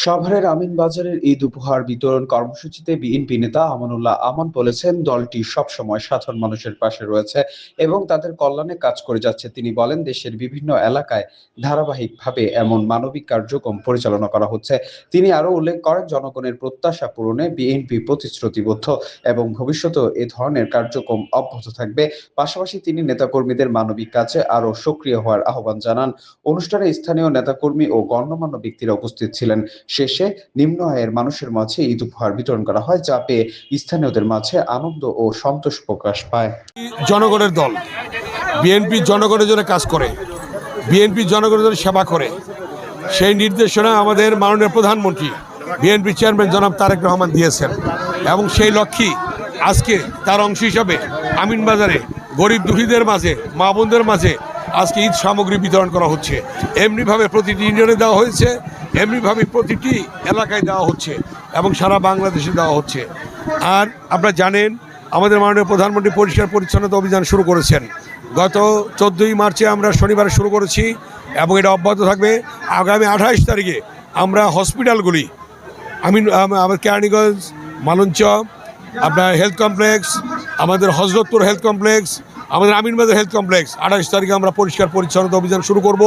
সাভারের আমিনবাজারের ঈদ উপহার বিতরণ কর্মসূচিতে বিএনপি নেতা আমানুল্লাহ আমান বলেছেন, দলটি সবসময় সাধারণ মানুষের পাশে রয়েছে এবং তাদের কল্যাণে কাজ করে যাচ্ছে। তিনি বলেন, দেশের বিভিন্ন এলাকায় ধারাবাহিকভাবে এমন মানবিক কার্যক্রম পরিচালনা করা হচ্ছে। তিনি আরো উল্লেখ করেন, জনগণের প্রত্যাশা পূরণে বিএনপি প্রতিশ্রুতিবদ্ধ এবং ভবিষ্যতেও এ ধরনের কার্যক্রম অব্যাহত থাকবে। পাশাপাশি তিনি নেতাকর্মীদের মানবিক কাজে আরো সক্রিয় হওয়ার আহ্বান জানান। অনুষ্ঠানে স্থানীয় নেতাকর্মী ও গণ্যমান্য ব্যক্তিরা উপস্থিত ছিলেন। শেষে নিম্ন আয়ের মানুষের মাঝে ঈদ উপহার বিতরণ করা হয়, যা পেয়ে স্থানীয়দের মাঝে আনন্দ ও সন্তোষ প্রকাশ পায়। জনগণের দল বিএনপি জনগণের জন্য কাজ করে, বিএনপি জনগণের জন্য সেবা করে। সেই নির্দেশনা আমাদের মাননীয় প্রধানমন্ত্রী বিএনপি চেয়ারম্যান জনাব তারেক রহমান দিয়েছেন এবং সেই লক্ষ্যে আজকে তার অংশ হিসাবে আমিনবাজারে গরিব দুঃখীদের মাঝে, মা বোনদের মাঝে আজকে ঈদ সামগ্রী বিতরণ করা হচ্ছে। এমনিভাবে প্রতিটি ইউনিয়নে দেওয়া হয়েছে, এমনিভাবে প্রতিটি এলাকায় দেওয়া হচ্ছে এবং সারা বাংলাদেশে দেওয়া হচ্ছে। আর আপনারা জানেন, আমাদের মাননীয় প্রধানমন্ত্রী পরিষ্কার পরিচ্ছন্নতা অভিযান শুরু করেছেন। গত 14ই মার্চে আমরা শনিবার শুরু করেছি এবং এটা অব্যাহত থাকবে। আগামী 28 তারিখে আমরা হসপিটালগুলি আমাদের কেরানীগঞ্জ, মালঞ্চ, আপনার হেলথ কমপ্লেক্স, আমাদের হজরতপুর হেলথ কমপ্লেক্স, আমাদের আমিনবাজার হেলথ কমপ্লেক্স 28 তারিখে আমরা পরিষ্কার পরিচ্ছন্নতা অভিযান শুরু করব।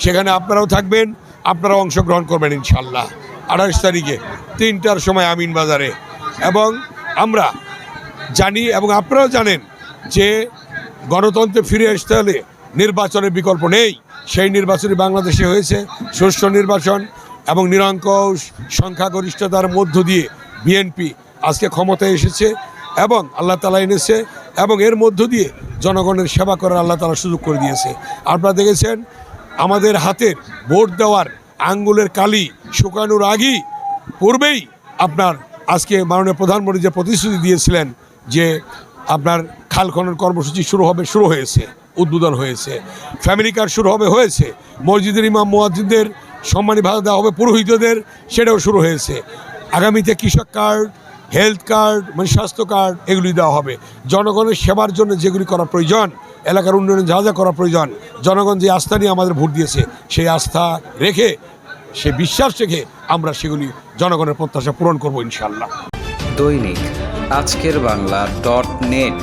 সেখানে আপনারাও থাকবেন, আপনারাও অংশগ্রহণ করবেন ইনশাল্লাহ। 28 তারিখে 3টার সময় আমিনবাজারে। এবং আমরা জানি এবং আপনারাও জানেন যে গণতন্ত্রে ফিরে আসতে হলে নির্বাচনের বিকল্প নেই। সেই নির্বাচনই বাংলাদেশে হয়েছে, সুষ্ঠু নির্বাচন এবং নিরঙ্কুশ সংখ্যাগরিষ্ঠতার মধ্য দিয়ে বিএনপি আজকে ক্ষমতায় এসেছে এবং আল্লাহ তাআলা এনেছে এবং এর মধ্য দিয়ে জনগণের সেবা করার আল্লাহ তাআলা সুযোগ করে দিয়েছে। আপনারা দেখেছেন, আমাদের হাতের ভোট দেওয়ার আঙ্গুলের কালি শুকানোর আগেই পূর্বেই আপনার আজকে মাননীয় প্রধানমন্ত্রী যে প্রতিশ্রুতি দিয়েছিলেন যে আপনার খাল খনন কর্মসূচি শুরু হয়েছে, উদ্বোধন হয়েছে। ফ্যামিলি কার্ড শুরু হয়েছে। মসজিদের ইমাম মুয়াজ্জিনদের সম্মানী ভাতা দেওয়া হবে, পুরোহিতদের, সেটাও শুরু হয়েছে। আগামীতে কৃষক কার্ড, হেলথ কার্ড, মানে স্বাস্থ্য কার্ড, এগুলি দেওয়া হবে। জনগণের সেবার জন্য যেগুলি করা প্রয়োজন, এলাকার উন্নয়নে যা যা করা প্রয়োজন, জনগণ যে আস্থা নিয়ে আমাদের ভোট দিয়েছে, সেই আস্থা রেখে, সে বিশ্বাস রেখে আমরা সেগুলি জনগণের প্রত্যাশা পূরণ করবো ইনশাল্লাহ। দৈনিক আজকের বাংলা .net